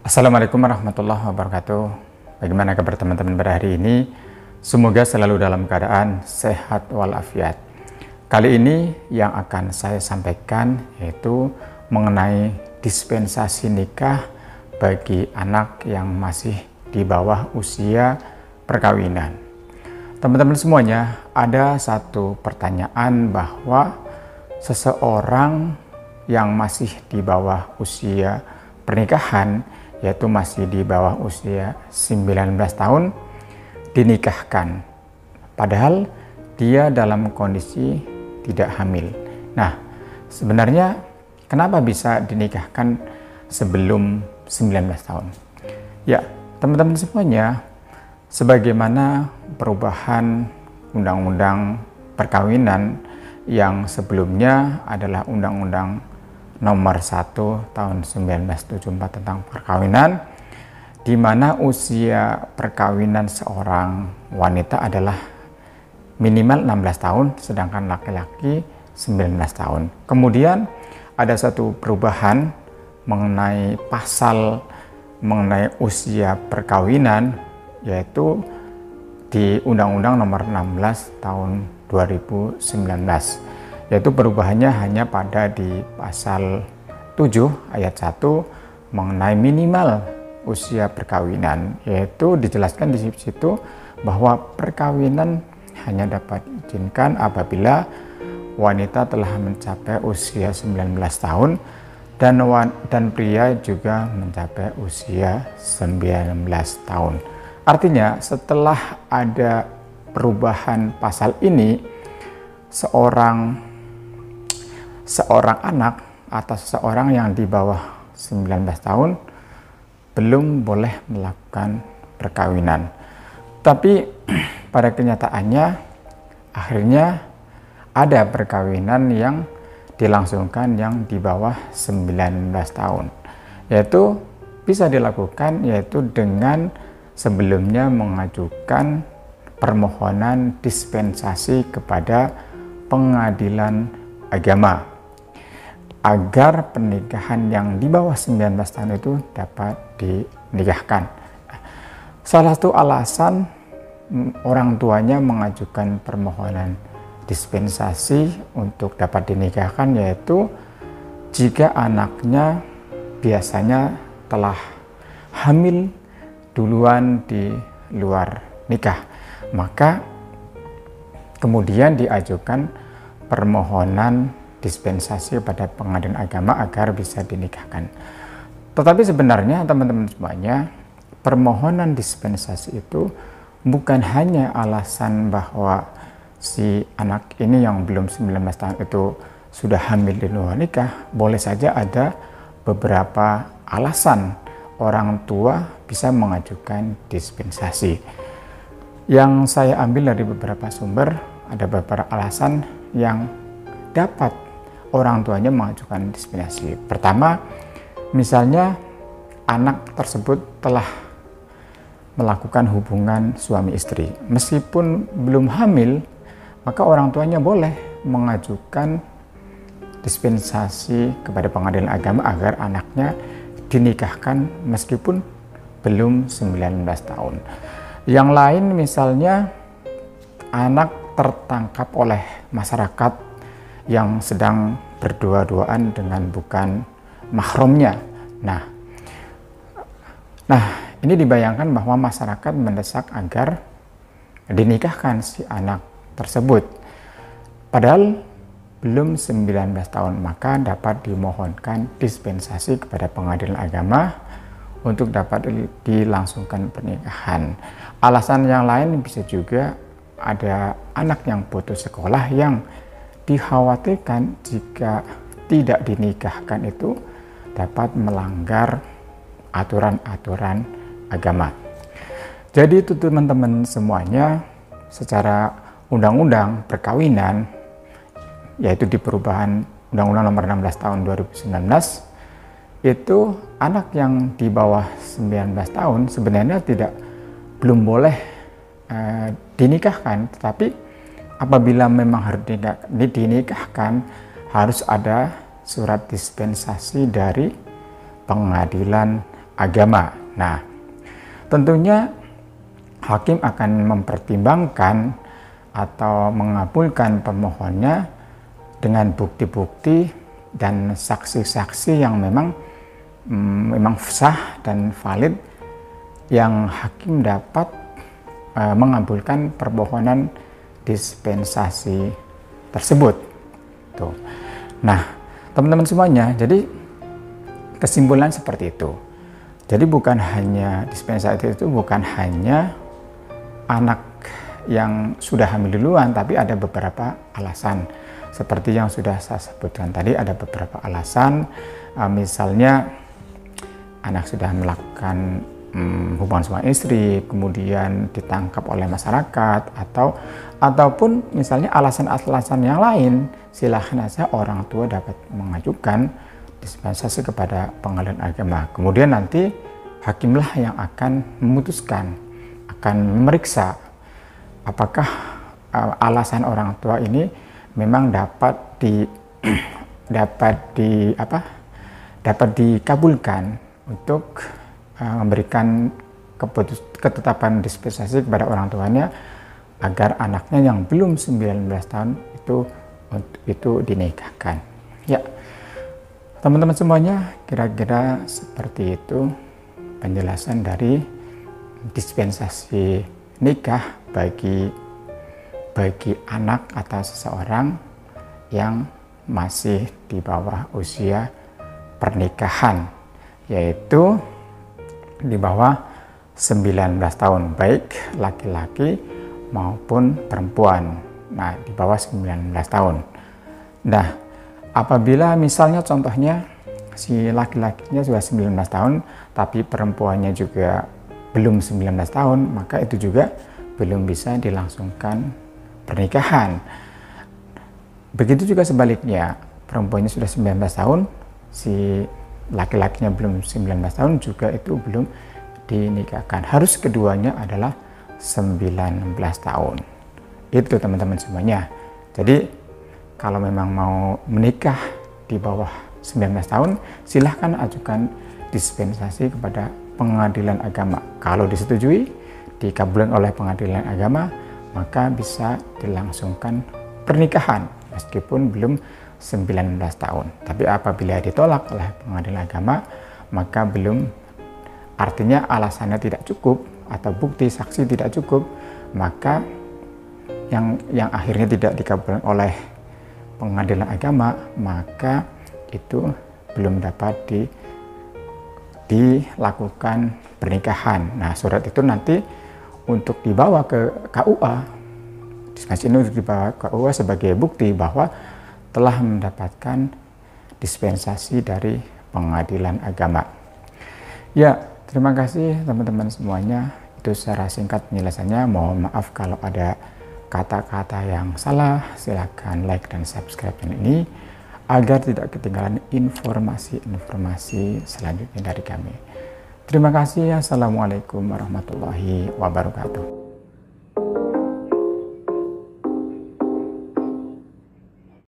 Assalamualaikum warahmatullahi wabarakatuh. Bagaimana kabar teman-teman pada hari ini? Semoga selalu dalam keadaan sehat walafiat. Kali ini yang akan saya sampaikan yaitu mengenai dispensasi nikah bagi anak yang masih di bawah usia perkawinan. Teman-teman semuanya, ada satu pertanyaan bahwa seseorang yang masih di bawah usia pernikahan, yaitu masih di bawah usia 19 tahun, dinikahkan. Padahal dia dalam kondisi tidak hamil. Nah, sebenarnya kenapa bisa dinikahkan sebelum 19 tahun? Ya, teman-teman semuanya, sebagaimana perubahan undang-undang perkawinan yang sebelumnya adalah Undang-Undang Nomor 1 tahun 1974 tentang perkawinan, di mana usia perkawinan seorang wanita adalah minimal 16 tahun, sedangkan laki-laki 19 tahun. Kemudian ada satu perubahan mengenai pasal mengenai usia perkawinan, yaitu di Undang-Undang Nomor 16 tahun 2019. Yaitu perubahannya hanya pada di pasal 7 ayat 1 mengenai minimal usia perkawinan, yaitu dijelaskan di situ bahwa perkawinan hanya dapat diizinkan apabila wanita telah mencapai usia 19 tahun dan pria juga mencapai usia 19 tahun. Artinya setelah ada perubahan pasal ini, seorang anak atau seseorang yang di bawah 19 tahun belum boleh melakukan perkawinan. Tapi pada kenyataannya akhirnya ada perkawinan yang dilangsungkan yang di bawah 19 tahun. Yaitu bisa dilakukan yaitu dengan sebelumnya mengajukan permohonan dispensasi kepada pengadilan agama agar pernikahan yang di bawah 19 tahun itu dapat dinikahkan. Salah satu alasan orang tuanya mengajukan permohonan dispensasi untuk dapat dinikahkan yaitu jika anaknya biasanya telah hamil duluan di luar nikah, maka kemudian diajukan permohonan dispensasi pada pengadilan agama agar bisa dinikahkan. Tetapi sebenarnya teman-teman semuanya, permohonan dispensasi itu bukan hanya alasan bahwa si anak ini yang belum 19 tahun itu sudah hamil di luar nikah. Boleh saja ada beberapa alasan orang tua bisa mengajukan dispensasi. Yang saya ambil dari beberapa sumber, ada beberapa alasan yang dapat orang tuanya mengajukan dispensasi. Pertama, misalnya anak tersebut telah melakukan hubungan suami istri. Meskipun belum hamil, maka orang tuanya boleh mengajukan dispensasi kepada pengadilan agama agar anaknya dinikahkan meskipun belum 19 tahun. Yang lain misalnya anak tertangkap oleh masyarakat yang sedang berdua-duaan dengan bukan mahramnya. Nah, ini dibayangkan bahwa masyarakat mendesak agar dinikahkan si anak tersebut. Padahal belum 19 tahun, maka dapat dimohonkan dispensasi kepada pengadilan agama untuk dapat dilangsungkan pernikahan. Alasan yang lain bisa juga ada anak yang putus sekolah yang dikhawatirkan jika tidak dinikahkan itu dapat melanggar aturan-aturan agama. Jadi itu teman-teman semuanya, secara undang-undang perkawinan, yaitu di perubahan Undang-Undang Nomor 16 tahun 2019, itu anak yang di bawah 19 tahun sebenarnya belum boleh dinikahkan, tetapi apabila memang harus dinikahkan, harus ada surat dispensasi dari pengadilan agama. Nah, tentunya hakim akan mempertimbangkan atau mengabulkan permohonnya dengan bukti-bukti dan saksi-saksi yang memang sah dan valid, yang hakim dapat mengabulkan permohonan dispensasi tersebut. Tuh. Nah, teman-teman semuanya, jadi kesimpulan seperti itu. Jadi bukan hanya dispensasi itu bukan hanya anak yang sudah hamil duluan, tapi ada beberapa alasan. Seperti yang sudah saya sebutkan tadi, ada beberapa alasan, misalnya anak sudah melakukan hubungan suami istri, kemudian ditangkap oleh masyarakat, ataupun misalnya alasan-alasan yang lain. Silahkan saja orang tua dapat mengajukan dispensasi kepada pengadilan agama. Kemudian nanti hakimlah yang akan memutuskan, akan memeriksa apakah alasan orang tua ini memang dapat dikabulkan untuk memberikan ketetapan dispensasi kepada orang tuanya agar anaknya yang belum 19 tahun itu dinikahkan. Ya, teman-teman semuanya, kira-kira seperti itu penjelasan dari dispensasi nikah bagi anak atau seseorang yang masih di bawah usia pernikahan, yaitu di bawah 19 tahun, baik laki-laki maupun perempuan. Nah, di bawah 19 tahun. Nah, apabila misalnya contohnya si laki-lakinya sudah 19 tahun, tapi perempuannya juga belum 19 tahun, maka itu juga belum bisa dilangsungkan pernikahan. Begitu juga sebaliknya, perempuannya sudah 19 tahun, si laki-lakinya belum 19 tahun, juga itu belum dinikahkan. Harus keduanya adalah 19 tahun. Itu teman-teman semuanya. Jadi kalau memang mau menikah di bawah 19 tahun, silahkan ajukan dispensasi kepada pengadilan agama. Kalau disetujui, dikabulkan oleh pengadilan agama, maka bisa dilangsungkan pernikahan meskipun belum 19 tahun. Tapi apabila ditolak oleh pengadilan agama, maka belum, artinya alasannya tidak cukup atau bukti saksi tidak cukup, maka yang akhirnya tidak dikabulkan oleh pengadilan agama, maka itu belum dapat dilakukan pernikahan. Nah, surat itu nanti untuk dibawa ke KUA, dispensasi ini untuk dibawa ke KUA sebagai bukti bahwa telah mendapatkan dispensasi dari pengadilan agama. Ya, terima kasih teman-teman semuanya. Itu secara singkat penjelasannya. Mohon maaf kalau ada kata-kata yang salah. Silakan like dan subscribe channel ini agar tidak ketinggalan informasi-informasi selanjutnya dari kami. Terima kasih. Assalamualaikum warahmatullahi wabarakatuh.